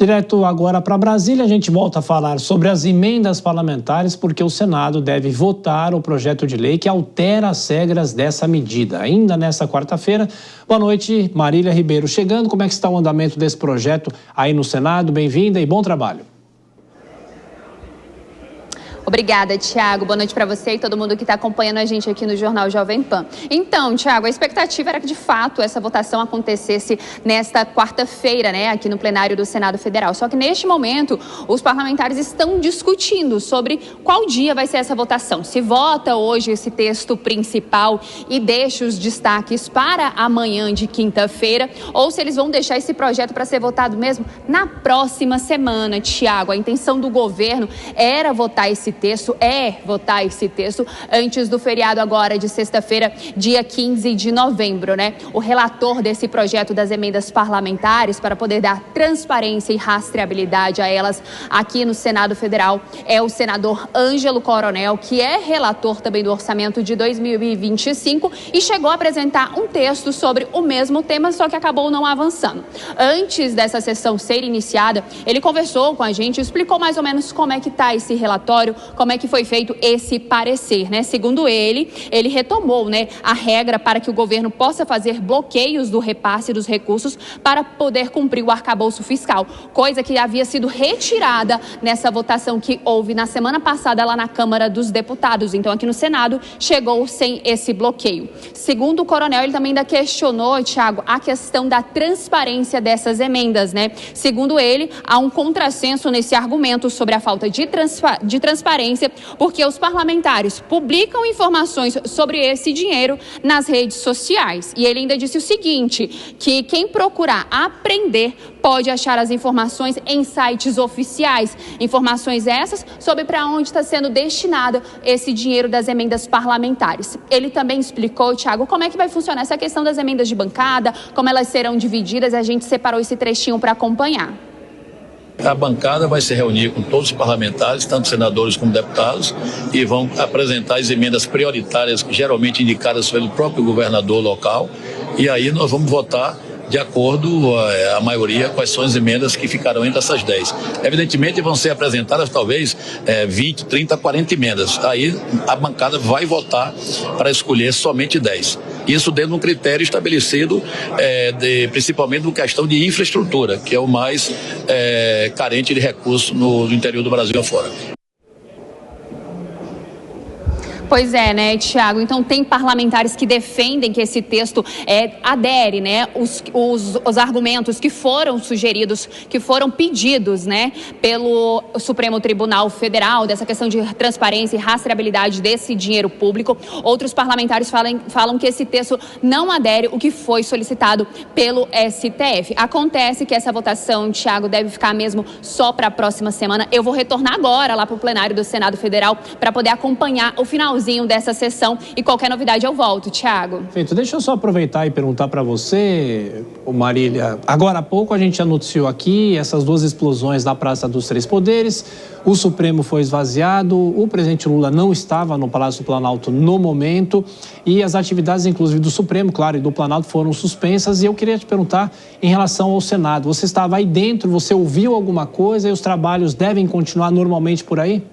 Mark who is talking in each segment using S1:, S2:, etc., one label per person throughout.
S1: Direto agora para Brasília, a gente volta a falar sobre as emendas parlamentares, porque o Senado deve votar o projeto de lei que altera as regras dessa medida. Ainda nesta quarta-feira. Boa noite, Marília Ribeiro chegando. Como é que está o andamento desse projeto aí no Senado? Bem-vinda e bom trabalho.
S2: Obrigada, Tiago. Boa noite para você e todo mundo que está acompanhando a gente aqui no Jornal Jovem Pan. Então, Tiago, a expectativa era que, de fato, essa votação acontecesse nesta quarta-feira, né, aqui no plenário do Senado Federal. Só que, neste momento, os parlamentares estão discutindo sobre qual dia vai ser essa votação. Se vota hoje esse texto principal e deixa os destaques para amanhã de quinta-feira, ou se eles vão deixar esse projeto para ser votado mesmo na próxima semana, Tiago. A intenção do governo era votar esse texto antes do feriado agora de sexta-feira, dia 15 de novembro, né? O relator desse projeto das emendas parlamentares, para poder dar transparência e rastreabilidade a elas aqui no Senado Federal, é o senador Ângelo Coronel, que é relator também do orçamento de 2025 e chegou a apresentar um texto sobre o mesmo tema, só que acabou não avançando. Antes dessa sessão ser iniciada, ele conversou com a gente, explicou mais ou menos como é que está esse relatório, como é que foi feito esse parecer, né? Segundo ele retomou, né, a regra para que o governo possa fazer bloqueios do repasse dos recursos para poder cumprir o arcabouço fiscal, coisa que havia sido retirada nessa votação que houve na semana passada lá na Câmara dos Deputados. Então, aqui no Senado, chegou sem esse bloqueio. Segundo o coronel, ele também ainda questionou, Tiago, a questão da transparência dessas emendas, né? Segundo ele, há um contrassenso nesse argumento sobre a falta de transparência, porque os parlamentares publicam informações sobre esse dinheiro nas redes sociais. E ele ainda disse o seguinte, que quem procurar aprender pode achar as informações em sites oficiais. Informações essas sobre para onde está sendo destinado esse dinheiro das emendas parlamentares. Ele também explicou, Tiago, como é que vai funcionar essa questão das emendas de bancada, como elas serão divididas, e a gente separou esse trechinho para acompanhar.
S3: A bancada vai se reunir com todos os parlamentares, tanto senadores como deputados, e vão apresentar as emendas prioritárias, geralmente indicadas pelo próprio governador local, e aí nós vamos votar de acordo a maioria, quais são as emendas que ficarão entre essas 10. Evidentemente vão ser apresentadas talvez 20, 30, 40 emendas. Aí a bancada vai votar para escolher somente 10. Isso dentro de um critério estabelecido, principalmente no questão de infraestrutura, que é o mais carente de recursos no interior do Brasil afora.
S2: Pois é, né, Tiago? Então, tem parlamentares que defendem que esse texto adere, né, os argumentos que foram sugeridos, que foram pedidos, né, pelo Supremo Tribunal Federal, dessa questão de transparência e rastreabilidade desse dinheiro público. Outros parlamentares falam que esse texto não adere o que foi solicitado pelo STF. Acontece que essa votação, Tiago, deve ficar mesmo só para a próxima semana. Eu vou retornar agora lá para o plenário do Senado Federal para poder acompanhar o finalzinho dessa sessão e qualquer novidade eu volto, Tiago.
S1: Perfeito. Deixa eu só aproveitar e perguntar para você, Marília. Agora há pouco a gente anunciou aqui essas duas explosões na Praça dos Três Poderes. O Supremo foi esvaziado, o presidente Lula não estava no Palácio do Planalto no momento e as atividades, inclusive do Supremo, claro, e do Planalto foram suspensas. E eu queria te perguntar em relação ao Senado. Você estava aí dentro, você ouviu alguma coisa e os trabalhos devem continuar normalmente por aí?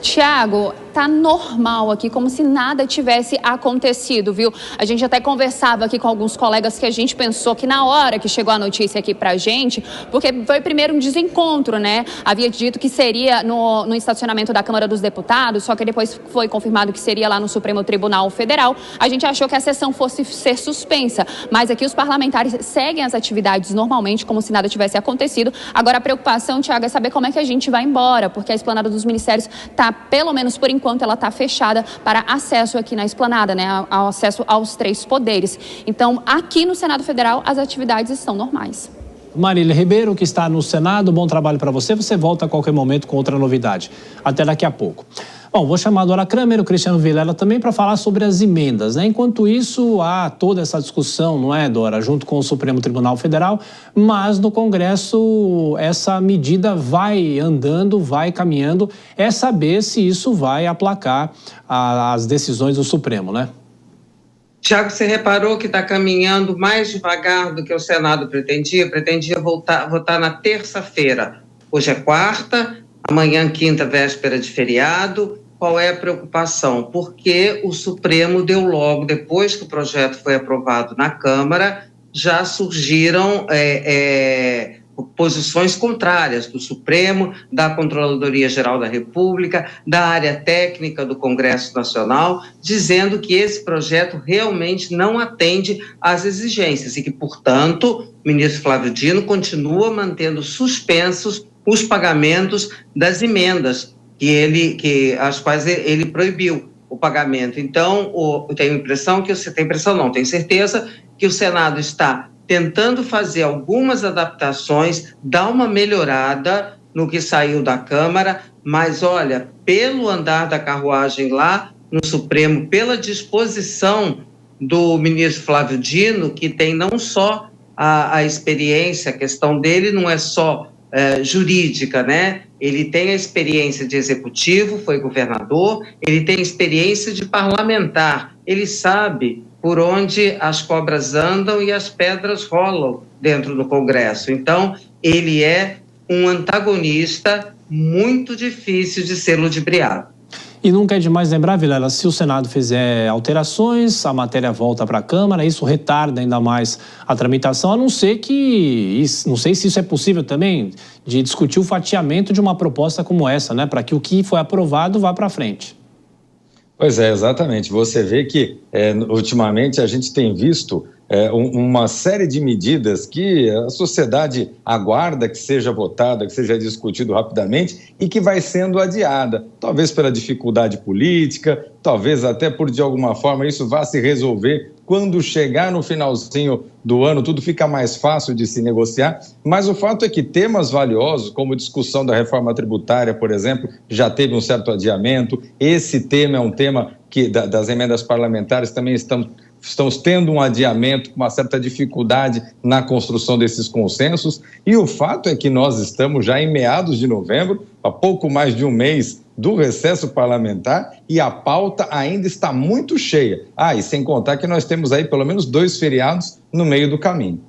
S2: Tiago, tá normal aqui, como se nada tivesse acontecido, viu? A gente até conversava aqui com alguns colegas que a gente pensou que na hora que chegou a notícia aqui pra gente, porque foi primeiro um desencontro, né? Havia dito que seria no estacionamento da Câmara dos Deputados, só que depois foi confirmado que seria lá no Supremo Tribunal Federal. A gente achou que a sessão fosse ser suspensa, mas aqui os parlamentares seguem as atividades normalmente, como se nada tivesse acontecido. Agora a preocupação, Tiago, é saber como é que a gente vai embora, porque a esplanada dos ministérios tá, pelo menos por enquanto, ela está fechada para acesso aqui na esplanada, né? Ao acesso aos três poderes. Então, aqui no Senado Federal, as atividades estão normais.
S1: Marília Ribeiro, que está no Senado, bom trabalho para você. Você volta a qualquer momento com outra novidade. Até daqui a pouco. Bom, vou chamar a Dora Kramer, o Cristiano Vilela também para falar sobre as emendas, né? Enquanto isso, há toda essa discussão, não é, Dora, junto com o Supremo Tribunal Federal, mas no Congresso essa medida vai andando, vai caminhando, é saber se isso vai aplacar as decisões do Supremo, né?
S4: Tiago, você reparou que está caminhando mais devagar do que o Senado pretendia? Pretendia votar na terça-feira. Hoje é quarta, amanhã quinta, véspera de feriado. Qual é a preocupação? Porque o Supremo deu logo, depois que o projeto foi aprovado na Câmara, já surgiram posições contrárias do Supremo, da Controladoria Geral da República, da área técnica do Congresso Nacional, dizendo que esse projeto realmente não atende às exigências e que, portanto, o ministro Flávio Dino continua mantendo suspensos os pagamentos das emendas às quais ele proibiu o pagamento. Então, tenho certeza que o Senado está tentando fazer algumas adaptações, dar uma melhorada no que saiu da Câmara, mas olha, pelo andar da carruagem lá no Supremo, pela disposição do ministro Flávio Dino, que tem não só a experiência, a questão dele não é só jurídica, né? Ele tem a experiência de executivo, foi governador, ele tem experiência de parlamentar, ele sabe por onde as cobras andam e as pedras rolam dentro do Congresso. Então, ele é um antagonista muito difícil de ser ludibriado.
S1: E nunca é demais lembrar, Vilela, se o Senado fizer alterações, a matéria volta para a Câmara, isso retarda ainda mais a tramitação, a não ser que, não sei se isso é possível também, de discutir o fatiamento de uma proposta como essa, né, para que o que foi aprovado vá para frente.
S5: Pois é, exatamente. Você vê que, ultimamente, a gente tem visto uma série de medidas que a sociedade aguarda que seja votada, que seja discutido rapidamente e que vai sendo adiada, talvez pela dificuldade política, talvez até por, de alguma forma, isso vá se resolver quando chegar no finalzinho do ano, tudo fica mais fácil de se negociar, mas o fato é que temas valiosos, como a discussão da reforma tributária, por exemplo, já teve um certo adiamento. Esse tema é um tema que das emendas parlamentares também estamos tendo um adiamento, com uma certa dificuldade na construção desses consensos, e o fato é que nós estamos já em meados de novembro, há pouco mais de um mês do recesso parlamentar, e a pauta ainda está muito cheia. E sem contar que nós temos aí pelo menos 2 feriados no meio do caminho.